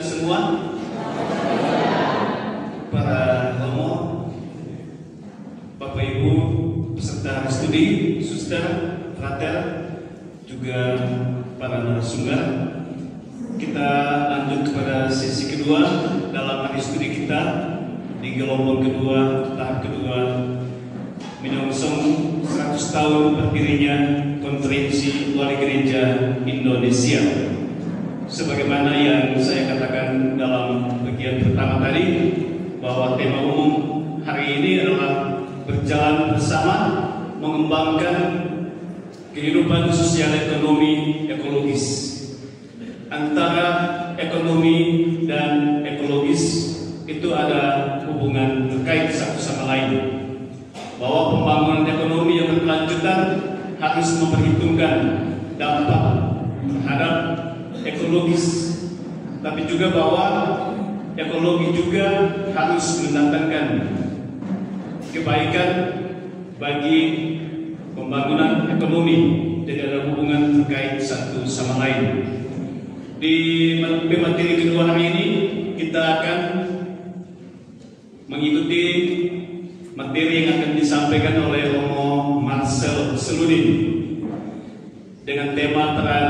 Semua para romo, Bapak Ibu peserta studi, suster, frater, juga para narasumber, kita lanjut kepada sesi kedua dalam hari studi kita di gelombang kedua, tahap kedua, menyongsong 100 tahun berdirinya Konferensi Wali Gereja Indonesia. Sebagaimana yang saya katakan dalam bagian pertama tadi, bahwa tema umum hari ini adalah berjalan bersama mengembangkan kehidupan sosial ekonomi ekologis. Antara ekonomi dan ekologis itu ada hubungan terkait satu sama lain. Bahwa pembangunan ekonomi yang berkelanjutan harus memperhitungkan dampak terhadap ekologis, tapi juga bahwa ekologi juga harus mendatangkan kebaikan bagi pembangunan ekonomi. Jadi ada hubungan terkait satu sama lain. Di materi kedua hari ini kita akan mengikuti materi yang akan disampaikan oleh Romo Marcel Seludin dengan tema peran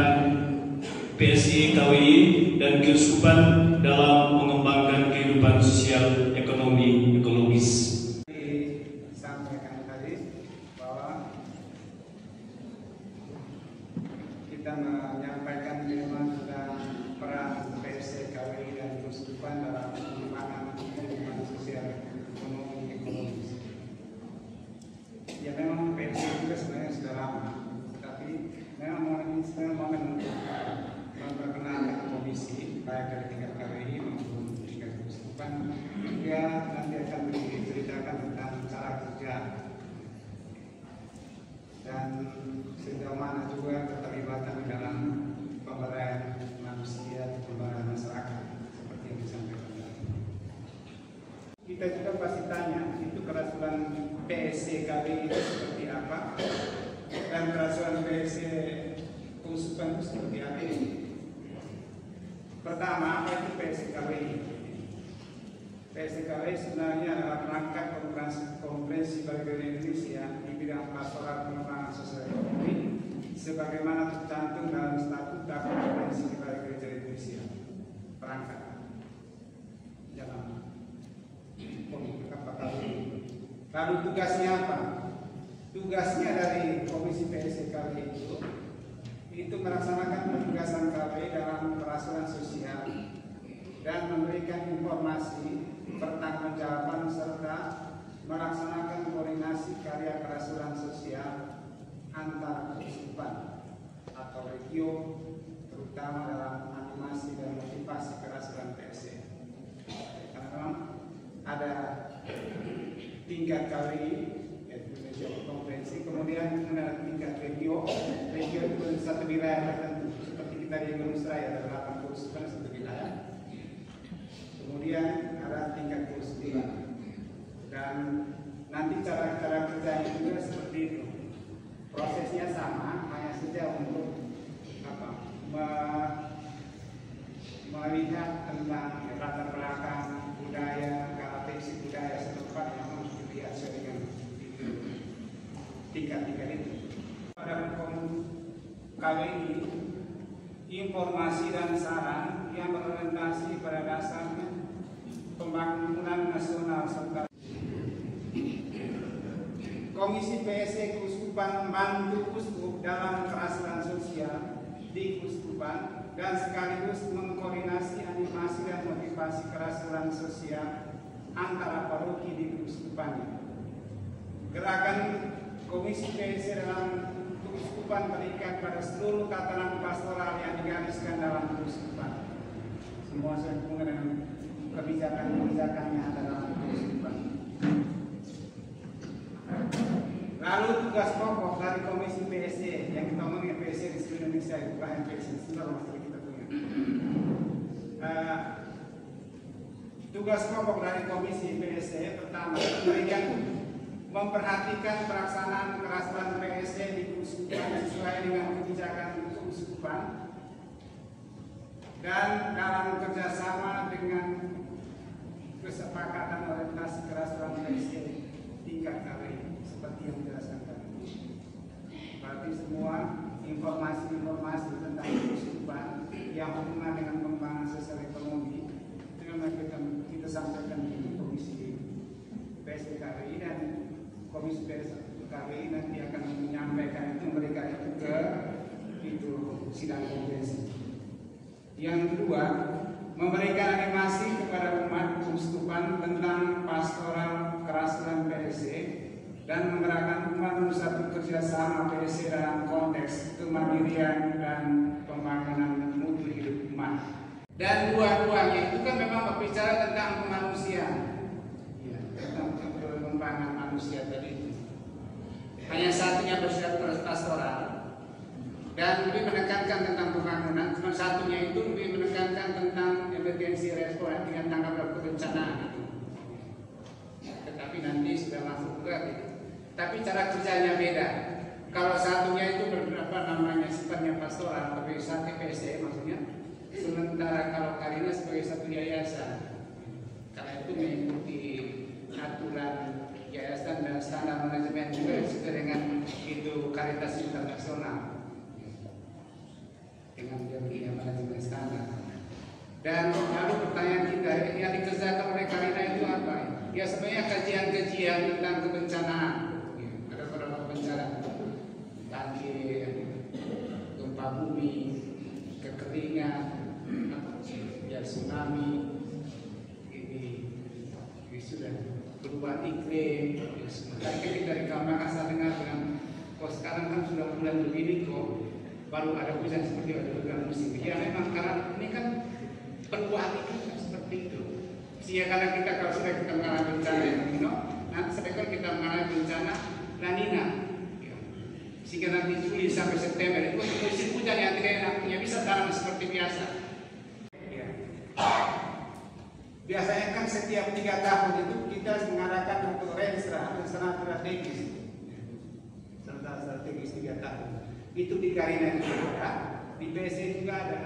PSI KWI dan Keuskupan dalam mengembangkan kehidupan sosial ekonomi ekologis. Disampaikan tadi bahwa kita menyampaikan tema tentang peran PSI KWI dan Keuskupan dalam pengembangan kehidupan sosial ekonomi ekologis. Ya memang PSI juga sebenarnya sudah lama, tapi memang momen memperkenalkan komisi baik dari tingkat KWI maupun tingkat Keuskupan juga nanti akan diceritakan tentang cara kerja dan sejauh mana juga keterlibatan dalam pemberdayaan manusia, pemberdayaan masyarakat seperti yang disampaikan tadi. Kita juga pasti tanya itu kerasulan PSI KWI itu seperti apa dan kerasulan PSI Keuskupan itu seperti apa ini. Pertama, apa itu PSI KWI? PSI KWI sebenarnya adalah perangkat konferensi Wali Gereja Indonesia di bidang pastoral pengembangan sosial ekonomi sebagaimana tercantum dalam statuta Konferensi Wali Gereja Indonesia. Perangkat dalam lalu tugasnya apa? Tugasnya dari Komisi PSI KWI itu melaksanakan penugasan KWI dalam kerasulan sosial dan memberikan informasi, pertanggungjawaban serta melaksanakan koordinasi karya kerasulan sosial antar keuskupan atau regio, terutama dalam animasi dan motivasi kerasulan PSI. Karena memang ada tingkat KWI konferensi, kemudian ada tingkat regio itu satu wilayah tertentu seperti kita di Indonesia ada 8 keuskupan satu wilayah. Kemudian ada tingkat keuskupan dan nanti cara kerjanya juga seperti itu. Prosesnya sama, hanya saja untuk melihat tentang latar belakang budaya, karakteristik budaya setempat yang harus dilihat sesuai dengan tingkat-tingkat itu. Pada KWI, informasi dan saran yang berorientasi pada dasarnya pembangunan nasional serta Komisi PSI Keuskupan membantu uskup dalam kerasulan sosial di keuskupan dan sekaligus mengkoordinasi animasi dan motivasi kerasulan sosial antara paroki di keuskupannya. Gerakan Komisi PSI dalam keuskupan terikat pada seluruh tatanan pastoral yang digariskan dalam keuskupan. Semua sehubungan dengan kebijakan-kebijakan yang ada dalam keuskupan. Lalu tugas pokok dari Komisi PSI yang kita omongin PSI di seluruh Indonesia itu bukan PSI sebenarnya masalah kita punya. Tugas pokok dari Komisi PSI pertama memberikan memperhatikan pelaksanaan kerasulan PSI di keuskupan sesuai dengan kebijakan keuskupan dan dalam kerjasama memberikan animasi kepada umat keuskupan tentang pastoral kerasulan PSC dan menggerakkan umat untuk kerjasama PSC dalam konteks kemandirian dan pembangunan mutu hidup umat. Dan dua-duanya itu kan memang berbicara tentang kemanusiaan, ya, tentang pengembangan manusia tadi. Hanya satunya bersifat pastoral dan lebih menekankan tentang pembangunan, cuma satunya itu lebih menekankan tentang emergency response dengan tanggap kebencanaan itu. Tetapi nanti sudah masuk juga gitu. Tapi cara kerjanya beda. Kalau satunya itu sifatnya pastoral, sebagai satu PSC maksudnya. Sementara kalau Karina sebagai satu yayasan, karena itu mengikuti aturan yayasan dan standar manajemen juga sesuai dengan itu Caritas Internasional dengan dia punya manajemen standar. Dan lalu pertanyaan kita yang dikerjakan oleh Karina itu apa? Ya sebenarnya kajian-kajian tentang kebencanaan. Ada beberapa bencana, banjir, gempa bumi, kekeringan, ya tsunami, ini sudah perubahan iklim. Tadi dari kamar saya dengar dengan kok sekarang kan sudah bulan begini kok baru ada hujan seperti ada hujan musim. Ya memang karena ini kan perubahan iklim seperti itu. Sehingga karena kita kalau sudah kita mengalami bencana El Nino, nanti sedangkan kita mengalami bencana La Nina. Ya. Sehingga nanti Juli sampai September itu musim hujan yang tidak enak, ya bisa tanam seperti biasa. Ya. Biasanya kan setiap 3 tahun itu kita mengadakan untuk rencana strategis. Rencana strategis 3 tahun. Itu di Karina juga ada, di PSC juga ada.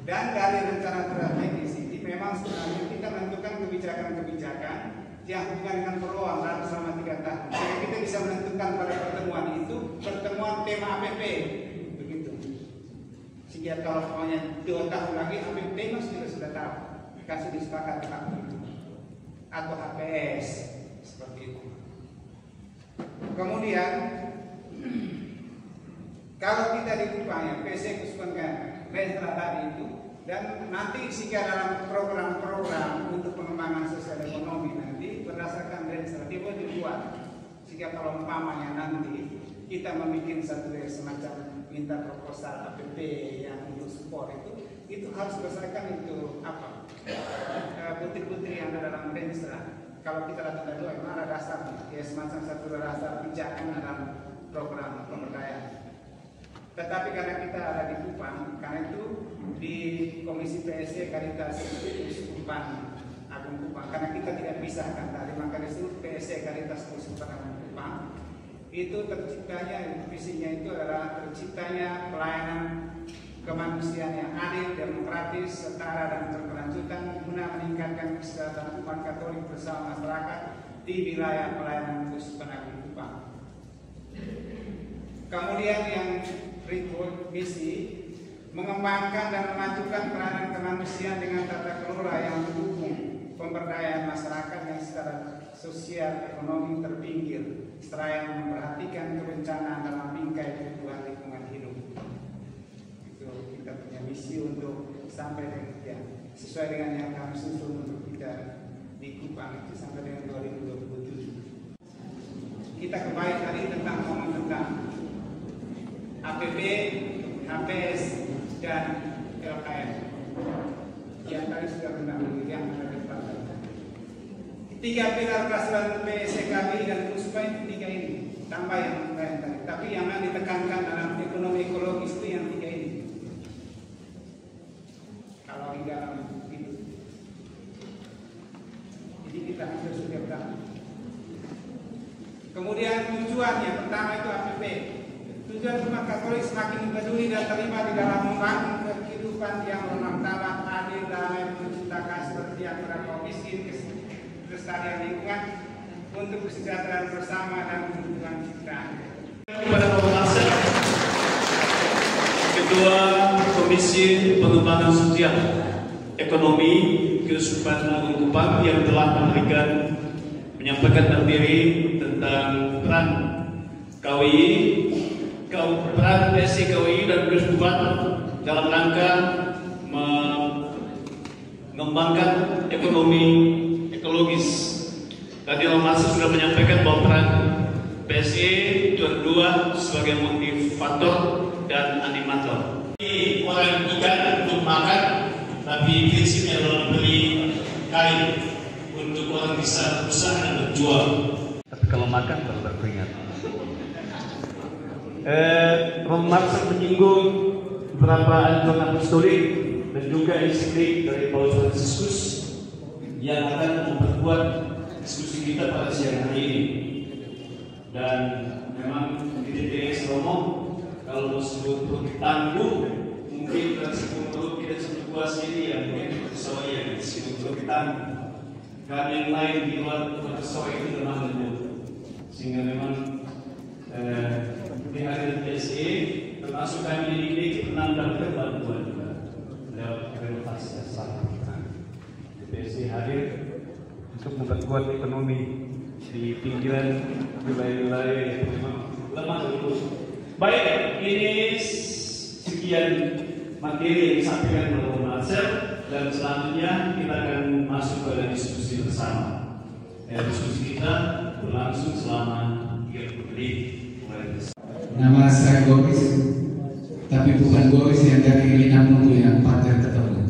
Dan dari rencana strategis ini memang sebenarnya kita menentukan kebijakan-kebijakan yang hubungan dengan peluang dalam selama 3 tahun. Jadi kita bisa menentukan pada pertemuan itu pertemuan tema APP, begitu. Sehingga kalau maunya 2 tahun lagi APP kita sudah tahu, kasih disepakati atau HPS seperti itu. Kemudian kalau kita di Kupang PC Kuspangan Restra tadi itu, dan nanti jika dalam program-program untuk pengembangan sosial ekonomi nanti berdasarkan Restra dia boleh dibuat. Jika kalau umpamanya nanti kita membuat satu semacam minta proposal APP yang untuk support itu harus berdasarkan itu apa putri-putri yang ada dalam Restra. Kalau kita datang dari memang ada dasarnya, ya semacam satu dasar pijakan dalam program pemberdayaan. Tetapi karena kita ada di Kupang, karena itu di Komisi PSC Caritas Keuskupan Agung Kupang, karena kita tidak pisahkan tadi, maka disebut PSC Caritas Keuskupan Agung Kupang. Itu terciptanya, visinya itu adalah terciptanya pelayanan kemanusiaan yang adil, demokratis, setara dan berkelanjutan guna meningkatkan kesejahteraan umat Katolik bersama masyarakat di wilayah pelayanan Keuskupan Agung Kupang. Kemudian yang berikut misi mengembangkan dan memajukan peranan kemanusiaan dengan tata kelola yang mendukung pemberdayaan masyarakat yang secara sosial ekonomi terpinggir, seraya memperhatikan kebencanaan dalam bingkai kebutuhan lingkungan hidup. Itu kita punya misi untuk sampai dengan ya, sesuai dengan yang kami susun untuk kita di Kupang itu sampai dengan 2027. Kita kembali tadi tentang ngomong tentang APB, HPS, dan LKM. Yang tadi sudah pernah yang ada di depan. 3 pilar kerasulan PSC kami dan Kuspa itu 3 ini. Tambah yang lain tadi. Tapi yang ditekankan dalam ekonomi ekologis itu yang 3 ini. Kalau di dalam itu. Jadi kita hampir sudah berapa. Kemudian tujuan yang pertama itu APP. Tujuan umat Katolik semakin peduli dan terlibat di dalam membangun kehidupan yang bermartabat, adil, damai, menciptakan seperti yang berapa miskin, kelestarian lingkungan untuk kesejahteraan bersama dan kehidupan ciptaan. Kepada Bapak Marcel, Ketua Komisi Pengembangan Sosial Ekonomi Keuskupan Agung Kupang yang telah menyampaikan diri tentang peran KWI, peran PSC KWI dan Keuskupan dalam rangka mengembangkan ekonomi ekologis. Tadi Mas sudah menyampaikan bahwa peran PSE itu ada dua sebagai motivator dan animator. Ini orang ikan untuk makan, tapi prinsipnya adalah beli kain untuk orang bisa berusaha dan berjual. Tapi kalau makan baru berkeringat. Romo Marcel menyinggung beberapa anjuran apostolik dan juga enciklik dari Paus Fransiskus yang akan memperkuat diskusi kita pada siang hari ini. Dan memang di TTS Romo kalau disebut perut ditangguh, mungkin tersebut perut kita sebut puas ini ya mungkin sesuai yang disebut perut ditangguh. Dan yang lain di luar sesuai itu memang lembut. Sehingga memang di hari PSE termasuk kami ini pernah mendapatkan bantuan juga lewat renovasi dasar. PSE hadir untuk memperkuat ekonomi di pinggiran wilayah-wilayah yang memang lemah dulu. Baik, ini sekian materi yang disampaikan oleh Romo Marcel dan selanjutnya kita akan masuk pada diskusi bersama. Diskusi kita berlangsung selama 30 menit. Nama saya Goris, tapi bukan Goris yang dari Linamutu yang pater ketemu.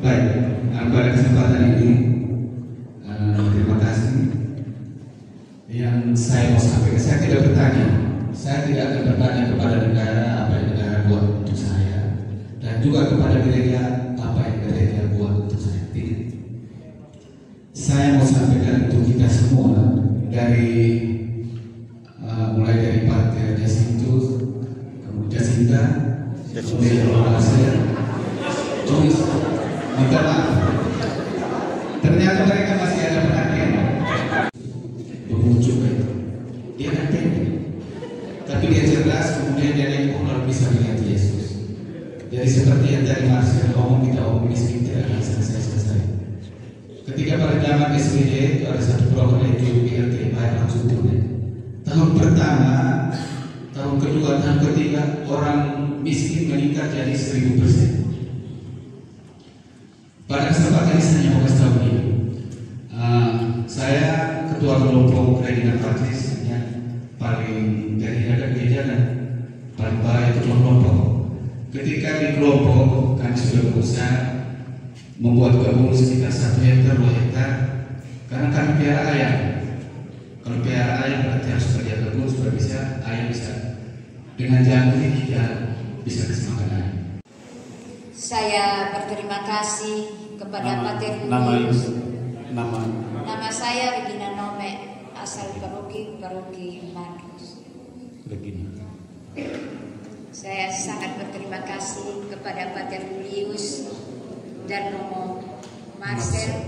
Baik, pada kesempatan ini terima kasih. Yang saya mau sampaikan, saya tidak bertanya, saya tidak akan bertanya kepada negara apa yang negara buat untuk saya, dan juga kepada gereja apa yang gereja buat untuk saya. Tidak. Saya mau sampaikan untuk kita semua dari mulai dari Pater Jacintus, kemudian Jacinta, kemudian Romo Marcel, Joyce. Minta maaf. Ternyata mereka masih ada perhatian. Pengunjung itu, dia kan pendek, tapi dia cerdas. Kemudian dia naik lalu bisa melihat Yesus. Jadi seperti yang tadi Marcel ngomong, kita omong miskin tidak akan selesai. Ketika pada zaman SBY itu ada satu program itu BLT bayar langsung tunai. Tahun pertama, tahun kedua, tahun ketiga orang miskin meningkat jadi 1000%. Pada kesempatan ini saya mau kasih tahu ini, saya ketua kelompok kredit praktis yang paling dari ada gereja dan paling baik ketua kelompok. Ketika di kelompok kami sudah berusaha membuat kebun sekitar 1 hektar 2 hektar karena kami piara ayam. Kalau piara ayam berarti harus kerja kebun supaya bisa ayam bisa dengan jamu ini tidak bisa kasih makan ayam. Saya berterima kasih kepada Pater Julius. Nama saya Regina Nome, asal paroki Markus. Regina. Saya sangat berterima kasih kepada Pater Julius dan Romo Marcel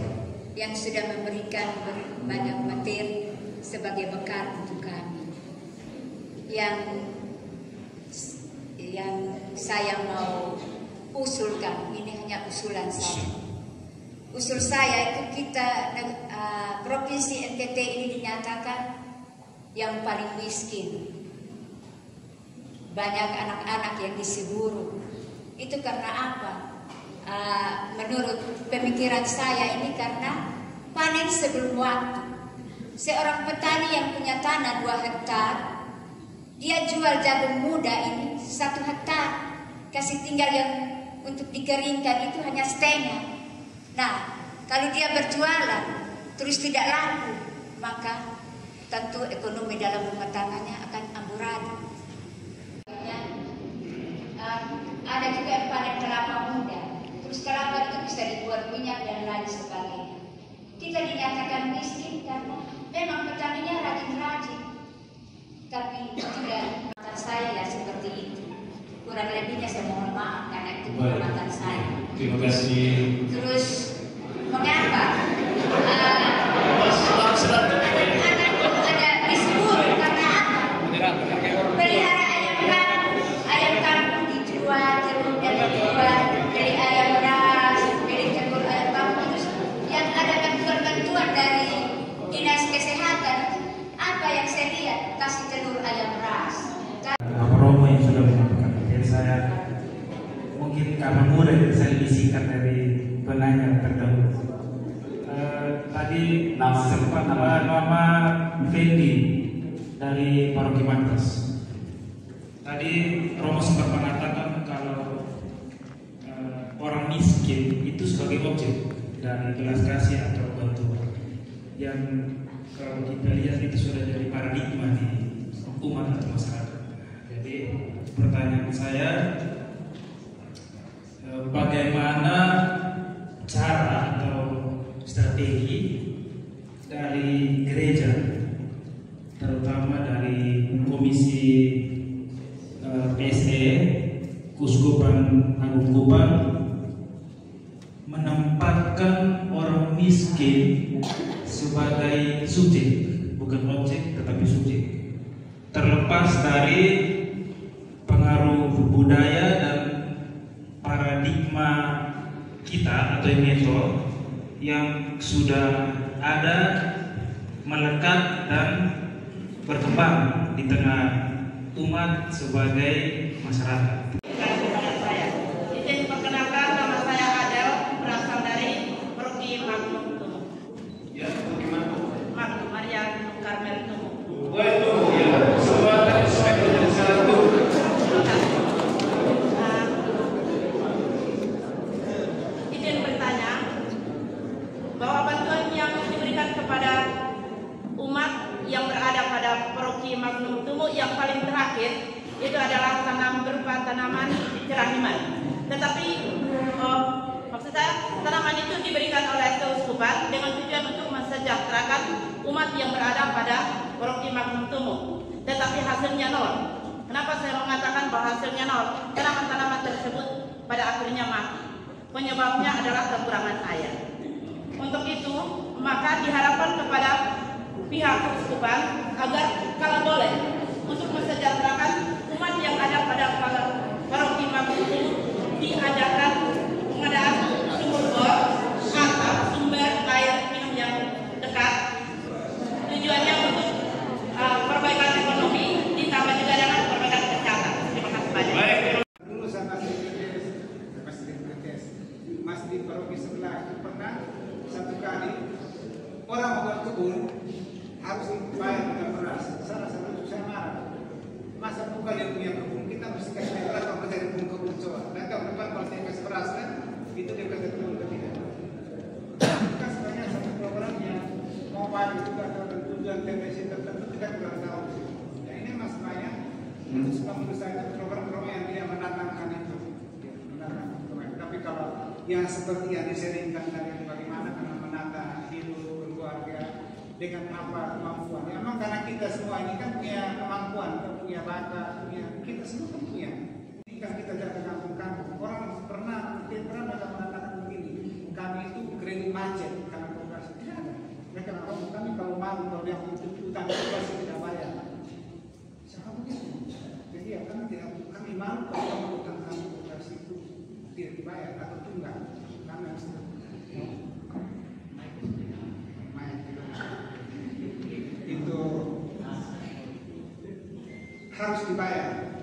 yang sudah memberikan banyak materi sebagai bekal untuk kami. Yang saya mau usulkan, ini hanya usulan saya. Usul saya itu kita provinsi NTT ini dinyatakan yang paling miskin. Banyak anak-anak yang disiburu. Itu karena apa? Menurut pemikiran saya ini karena panen sebelum waktu. Seorang petani yang punya tanah 2 hektar, dia jual jagung muda ini 1 hektar, kasih tinggal yang untuk dikeringkan itu hanya setengah. Nah, kalau dia berjualan terus tidak laku, maka tentu ekonomi dalam rumah tangganya akan amburadul. Ada juga yang panen kelapa muda, terus kelapa itu bisa dibuat minyak dan lain sebagainya. Kita dinyatakan miskin karena memang petaninya rajin-rajin, tapi tidak. Saya ya seperti itu. Kurang lebihnya saya mohon maaf karena itu pengamatan saya. Terima kasih. Terus mengapa ada disebut karena apa? Pelihara ayam kampung dijual, telur dan dijual, beli ayam ras, beli telur ayam kampung. Terus yang ada bantuan dari dinas kesehatan, apa yang saya lihat kasih telur ayam ras. Romo yang sudah menyampaikan materi saya mungkin karena mudah saya disingkat dari penanya terdahulu. Tadi nama Fendi dari Paroki Mantas. Tadi Romo sempat mengatakan kalau orang miskin itu sebagai objek dari belas kasih atau bantuan, yang kalau kita lihat itu sudah jadi paradigma di umat atau masyarakat. Jadi pertanyaan saya, bagaimana cara atau strategi dari gereja, terutama dari Komisi PSE Kuskupan Agung Kupang, menempatkan orang miskin sebagai subjek, bukan objek tetapi subjek, terlepas dari pengaruh budaya dan paradigma kita atau metode yang sudah ada, melekat dan berkembang di tengah umat sebagai masyarakat. Izin perkenalkan, nama saya Adel, berasal dari Paroki Magnum Tumu. Ya, bagaimana? Magnum Maria Karmel Tumu. Oh itu ya, semua tadi sesuai dengan satu. Izin bertanya bahwa bantuan yang diberikan kepada umat yang berada pada Paroki Magnum Tumu yang paling terakhir itu adalah berupa tanaman cerahiman. Tetapi maksud saya, tanaman itu diberikan oleh keuskupan dengan tujuan untuk mensejahterakan umat yang berada pada Paroki Magnum Tumu. Tetapi hasilnya nol. Kenapa saya mengatakan bahwa hasilnya nol? Tanaman-tanaman tersebut pada akhirnya mati. Penyebabnya adalah kekurangan air. Untuk itu, maka diharapkan kepada pihak keuskupan agar kalau boleh untuk mensejahterakan umat yang ada pada Paroki Magnum Tumu diadakan pengadaan sumur bor atau sumber air minum yang dekat. Tujuannya untuk perbaikan ekonomi ditambah juga dengan perbaikan kesehatan. Terima kasih banyak. Dulu sama Mas di Paroki sebelah itu pernah satu kali orang mau kebun harus bayar dengan beras. Saya marah. Masa bukan yang punya kebun, kita mesti kasih beras kalau kita dari kebun coba. Dan kalau depan kalau saya kasih beras kan, itu dia kasih kebun ke tidak. Kan sebenarnya satu program yang mau bagi juga dengan tujuan TBC tertentu kita juga tahu. Ya ini masalahnya itu suka menurut saya itu program-program yang tidak mendatangkan itu. Tapi kalau yang seperti yang diseringkan dari bagaimana karena menata hidup keluarga dengan apa kemampuan. Ya, memang karena kita semua ini kan punya kemampuan, kita punya bakat, kita semua kan punya. Ini kan kita jaga kampung-kampung. Orang pernah mengatakan begini, kami itu kredit macet karena koperasi. Tidak ada. Mereka mengatakan kami kalau malu kalau yang utang koperasi tidak bayar. Siapa begitu? Jadi ya kami malu kalau utang kami koperasi itu tidak dibayar atau tunggal. Kami harus itu harus dibayar.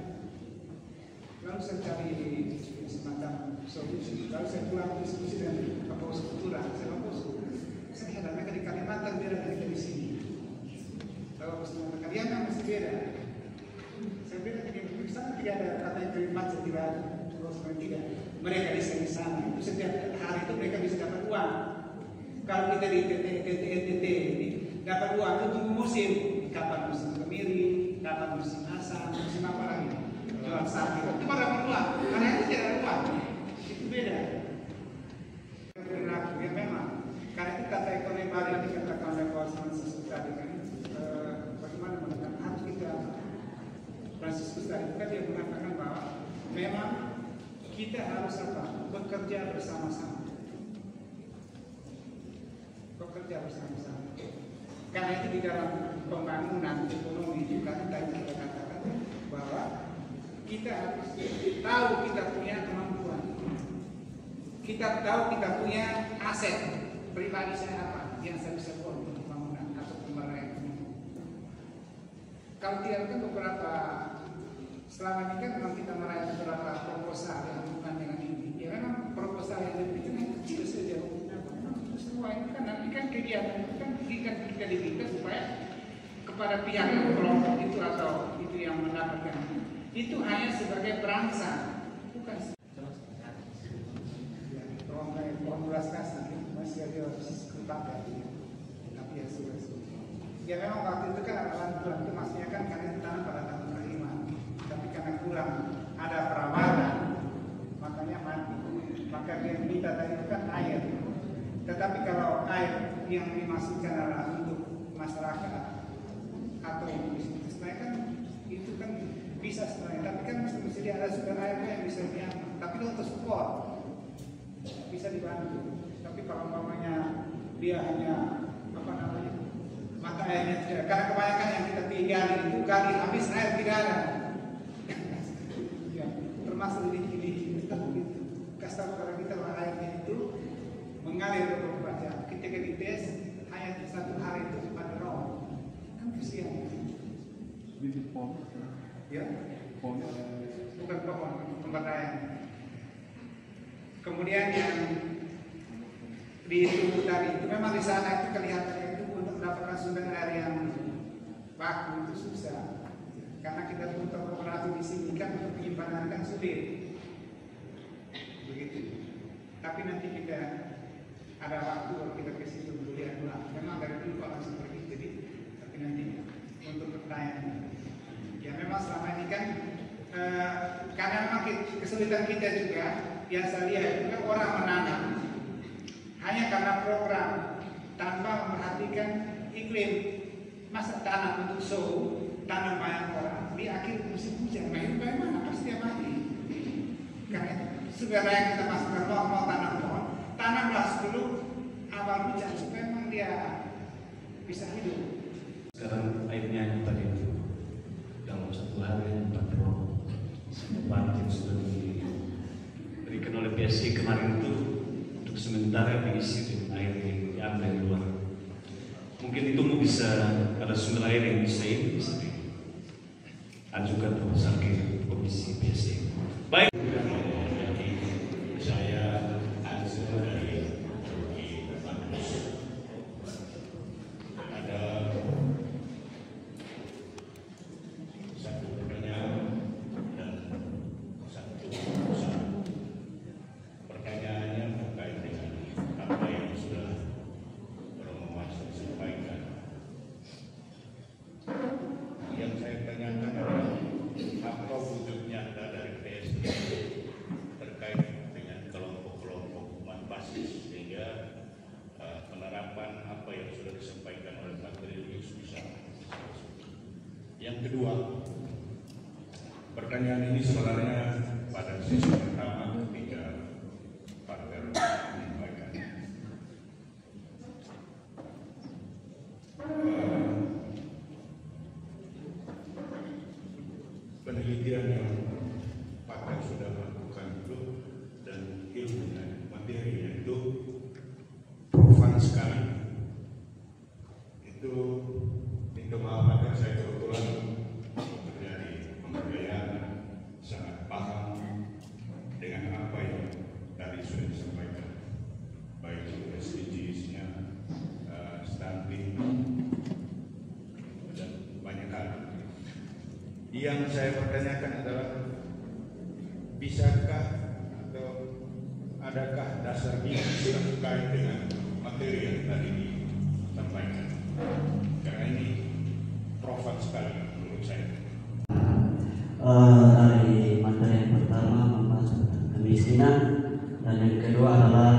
Lalu saya cari semacam solusi. Lalu saya pulang diskusi dengan Kapolres Kultural. Saya heran mereka di Kalimantan beda dari di sini. Kalau mengatakan dia memang masih beda. Saya bilang di sana tidak ada kata yang Kalimantan tidak ada. Terus tidak. Mereka di sana itu setiap hari itu mereka bisa dapat uang. Kalau kita di NTT ini dapat uang itu tunggu musim, kapan musim kemiri, kapan musim asam, musim apa lagi, jual sapi, itu baru dapat uang. Karena itu tidak ada uang, itu beda. Perilaku ya memang, karena itu kata ekonomi baru yang dikatakan oleh kawasan Franciscus tadi kan, bagaimana mengatakan harus kita Franciscus tadi kan dia mengatakan bahwa memang kita harus apa? Bekerja bersama-sama. Bekerja bersama-sama. Karena itu di dalam pembangunan ekonomi juga kita katakan bahwa kita harus tahu kita punya kemampuan. Kita tahu kita punya aset pribadi saya apa yang saya bisa buat untuk pembangunan atau pembangunan. Kalau tidak kan beberapa selama ini kan memang kita meraih beberapa proposal yang hubungan dengan kepada pihak kelompok itu atau itu yang mendapatkan itu hanya sebagai bangsa, bukan formulas kasih masih ada sekitar tapi ya sudah. Ya memang waktu itu kan ada bantuan itu maksudnya kan karena itu tanah pada tahun kelima, tapi karena kurang ada perawatan makanya mati. Maka dia minta tadi itu kan air. Tetapi kalau air yang dimasukkan adalah untuk masyarakat atau bisnis lain kan itu kan bisa sebenarnya. Tapi kan mesti ada sumber air yang bisa diambil. Tapi untuk support bisa dibantu. Tapi kalau umpamanya dia hanya apa namanya mata airnya tidak, karena kebanyakan yang kita tinggal itu kali habis air tidak ada. Ya, termasuk ini kita begitu. Kasih tahu kepada kita bahwa airnya itu mengalir ke beberapa jam. Ketika dites hanya 1 hari itu pada raw. Kan kesian. Bibit pohon. Ya. Bukan pohon, pemberdayaan. Kemudian yang di itu tadi itu memang di sana itu kelihatannya itu untuk mendapatkan sumber air yang baku itu susah. Karena kita butuh kooperatif di sini kan untuk penyimpanan kan sulit. Begitu. Tapi nanti kita ada waktu kalau kita ke situ lihat ulang. Memang dari dulu kalau langsung pergi jadi tapi nanti untuk pertanyaan. Ya memang selama ini kan karena memang kesulitan kita juga yang saya lihat itu kan orang menanam hanya karena program tanpa memperhatikan iklim. Masa tanam untuk tanam banyak orang di akhir musim hujan, main bagaimana pasti dia mati. Karena segala yang kita masukkan mau tanam pohon, tanamlah sebelum awal hujan supaya memang dia bisa hidup. Sekarang airnya tadi itu dalam 1 hari 4 roh sempat yang sudah diberikan oleh PSI kemarin itu untuk sementara diisi dengan air yang diambil dari luar. Mungkin itu bisa ada sumber air yang bisa diajukan proposal ke Komisi PSI. Baik. Saya Ansel dari Bandung. Ada satu pertanyaan dan satu proposal. Pertanyaannya terkait dengan apa yang sudah Romo Mas sampaikan. Yang saya tanyakan adalah apa wujud nyata dari PSI terkait dengan kelompok-kelompok umat basis sehingga penerapan apa yang sudah disampaikan oleh Pak Trilius bisa. Yang kedua, pertanyaan ini sebenarnya pada sesi pertama ketika Pak Ter menyampaikan. Penelitian yang Pak sudah lakukan itu dan ilmunya, materinya itu profan sekali. Itu minta maaf Pak, saya kebetulan bekerja di pemberdayaan, sangat paham dengan apa yang tadi sudah disampaikan, baik itu SDGs-nya, stunting, dan banyak hal. Yang saya pertanyakan adalah bisakah atau adakah dasar biologi terkait dengan materi yang tadi disampaikan? Karena ini profan sekali menurut saya. Dari materi yang pertama membahas tentang kemiskinan dan yang kedua adalah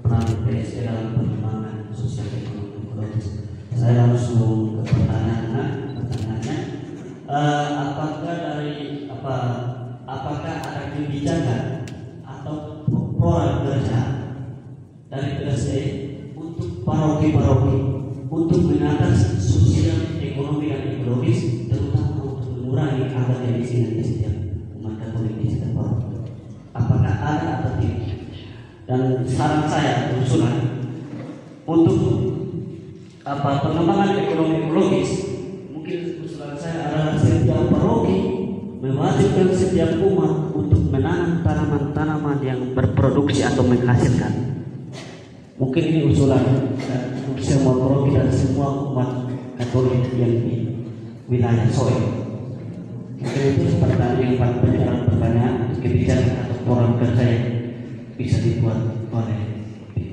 peran PSI dalam pengembangan sosial ekonomi ekologis. Saya langsung ke pertanyaannya. Apakah ada kebijakan atau program kerja dari PSI untuk paroki-paroki untuk mengatasi sosial, ekonomi dan ekologis, terutama untuk mengurangi angka kemiskinan di setiap umat Katolik di setiap paroki? Apakah ada atau tidak? Dan saran saya usulan untuk pengembangan ekonomi ekologis, mungkin usulan saya adalah setiap paroki mewajibkan setiap umat untuk menanam tanaman-tanaman yang berproduksi atau menghasilkan. Mungkin ini usulan semua paroki dan semua umat Katolik yang wilayah Soe. Itu pertanyaan kebijakan atau program kerja yang bisa dibuat oleh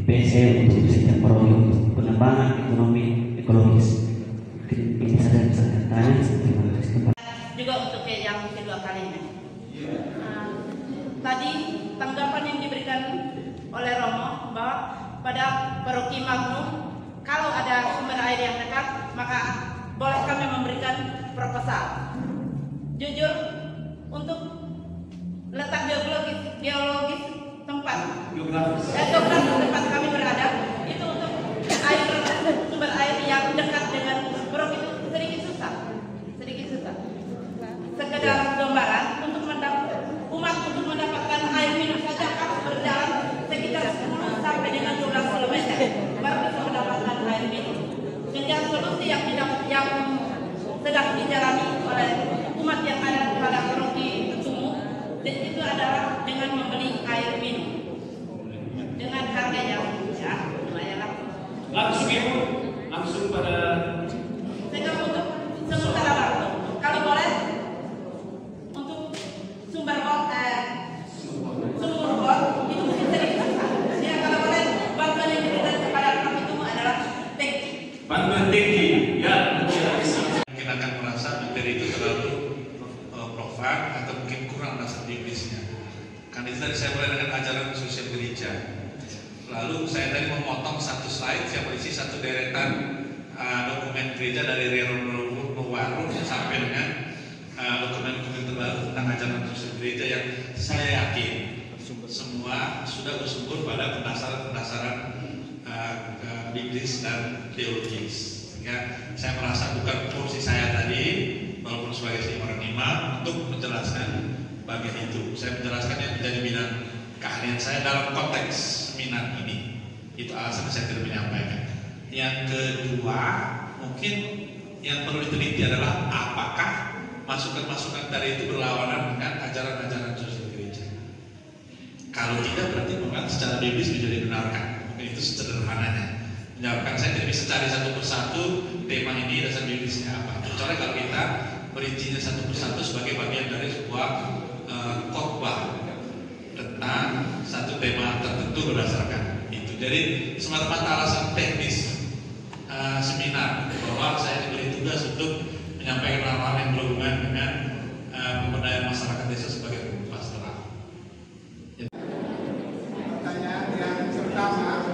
PSE untuk sektor paroki untuk pengembangan ekonomi ekologis. Ini saja yang saya tanya. Terima kasih. Juga untuk yang kedua kalinya. Tadi tanggapan yang diberikan oleh Romo bahwa pada paroki Magnum kalau ada sumber air yang dekat maka boleh kami memberikan proposal. Jujur untuk letak geologis tempat geografis tempat kami berada itu untuk sumber air yang dekat dengan paroki itu sedikit susah. Sekedar gambaran untuk umat untuk mendapatkan air minum saja harus berjalan sekitar 10 sampai dengan 12 km baru bisa mendapatkan air minum. Dengan solusi yang sedang dijalani oleh umat yang ada pada paroki Tumu itu adalah dengan membeli air minum dengan harga yang lumayan langsung pada untuk sementara waktu kalau boleh untuk sumber bor itu mungkin sedikit susah. Ya kalau boleh bantuan yang diberikan kepada paroki Tumu adalah tangki. Bantuan tangki ya. Mungkin akan merasa materi itu terlalu profan atau mungkin kurang rasa Inggrisnya. Karena itu tadi saya mulai dengan ajaran sosial gereja. Lalu saya tadi memotong satu slide yang berisi satu deretan dokumen gereja dari Rerum sampai dengan dokumen-dokumen terbaru tentang ajaran sosial gereja yang saya yakin semua sudah bersumber pada pendasaran biblis dan teologis. Sehingga saya merasa bukan fungsi saya tadi walaupun sebagai orang imam untuk menjelaskan bagian itu. Saya menjelaskan yang menjadi bidang keahlian saya dalam konteks seminar ini. Itu alasan saya tidak menyampaikan. Yang kedua, mungkin yang perlu diteliti adalah apakah masukan-masukan tadi itu berlawanan dengan ajaran-ajaran sosial gereja. Kalau tidak berarti memang secara biblis bisa dibenarkan. Mungkin itu sederhananya. Menjawabkan saya tidak bisa cari satu persatu tema ini dasar biblisnya apa. Kecuali kalau kita merincinya satu persatu sebagai bagian dari sebuah khotbah tentang satu tema tertentu berdasarkan itu. Jadi semata-mata alasan teknis seminar bahwa saya diberi tugas untuk menyampaikan hal-hal yang berhubungan dengan pemberdayaan masyarakat desa sebagai pastoral. Pertanyaan yang pertama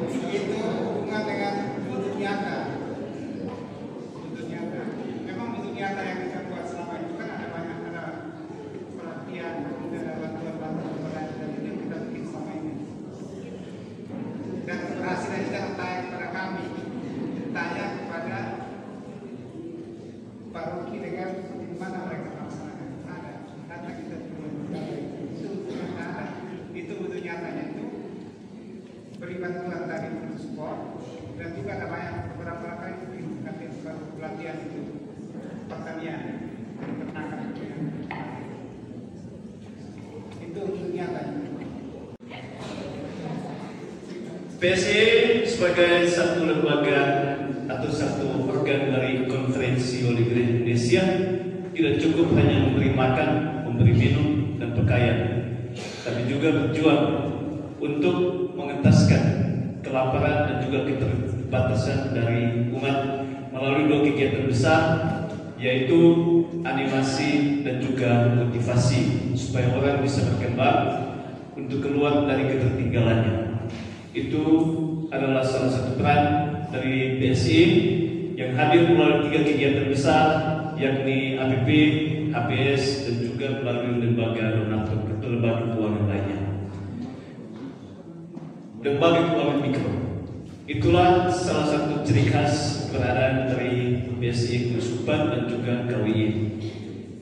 itu hubungan dengan wujud nyata. Memang wujud nyata yang kita buat selama itu kan ada perhatian, ada bantuan-bantuan dan itu yang kita bikin selama ini. Dan keberhasilan kita tanya kepada kami, tanya kepada paroki dengan bagaimana mereka melaksanakan. Ada, karena kita itu wujud nyatanya itu beri bantuan tadi untuk support dan juga ada banyak beberapa kali pelatihan itu pertanian peternakan itu nyatanya. PSE sebagai satu lembaga atau satu organ dari Konferensi Holy Grail Indonesia tidak cukup hanya memberi makan, memberi minum dan pakaian, tapi juga berjuang untuk mengentaskan kelaparan dan juga keterbatasan dari umat melalui dua kegiatan besar, yaitu animasi dan juga motivasi supaya orang bisa berkembang untuk keluar dari ketertinggalannya. Itu adalah salah satu peran dari PSI yang hadir melalui 3 kegiatan besar, yakni APP, HPS dan juga melalui lembaga donatur atau lembaga keuangan lainnya. Lembaga keuangan mikro. Itulah salah satu ciri khas keberadaan dari PSI Keuskupan dan juga KWI.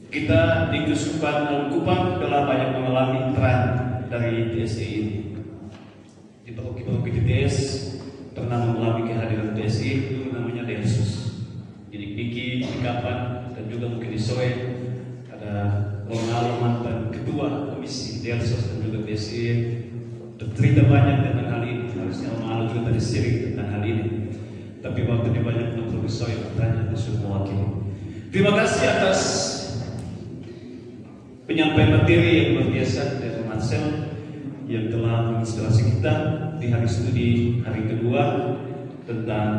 Kita di Keuskupan Alukupang telah banyak mengalami peran dari PSI ini. Di paroki-paroki TTS pernah mengalami kehadiran PSI, dulu namanya Delsus. Jadi Niki, di Kapan, dan juga mungkin di Soe ada Ronaldo mantan ketua komisi Delsus dan juga PSI. Bercerita banyak tentang hal ini. Harusnya Ronaldo juga tadi sharing tentang hal ini. Tapi waktu dia banyak untuk Soe bertanya, disuruh mewakili. Terima kasih atas penyampaian materi yang luar biasa dari Marcel yang telah menginspirasi kita di hari studi hari kedua tentang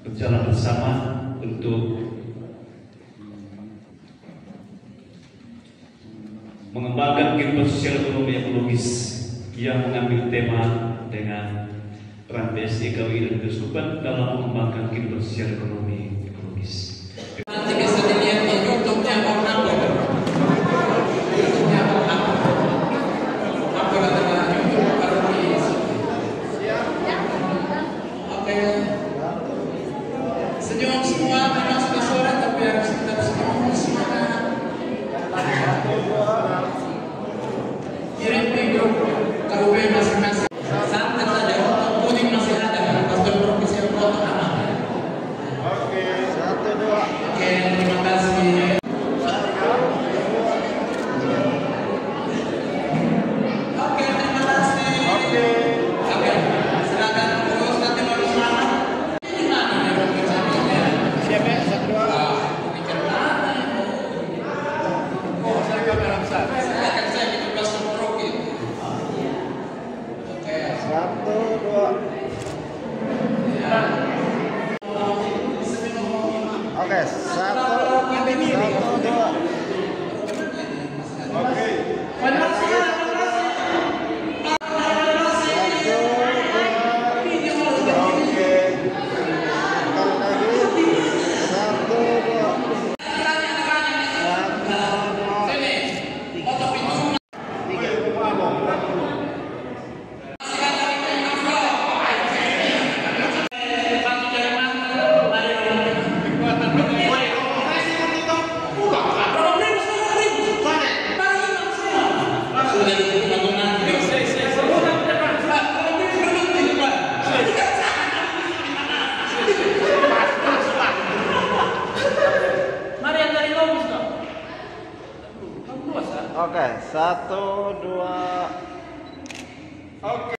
berjalan bersama untuk mengembangkan kehidupan sosial ekonomi ekologis yang mengambil tema dengan peran BSI, KWI dan Keuskupan dalam mengembangkan kehidupan sosial ekonomi ekologis. Nanti bisa dilihat di YouTube-nya Om Nabok. YouTube-nya Om Nabok. Nabok adalah YouTube Paroki. Oke. Senyum semua, memang sudah sore tapi harus tetap senyum semangat. Kirim di grup KUB masing-masing. Santai saja, kuning masih ada. Pastor Profesor Proto aman. Oke, 1, 2. Oke, terima kasih. Oke, terima kasih. Oke, silakan terus nanti mau mana? Ini mana nih pembicaranya? Siapa? 1, 2. Ini kan mana? Oh, saya kamera besar. Silakan saya gitu Pastor Proki. Oke. 1, 2. Oke, 1, 2. Oke. Oke, 1, 2. Oke.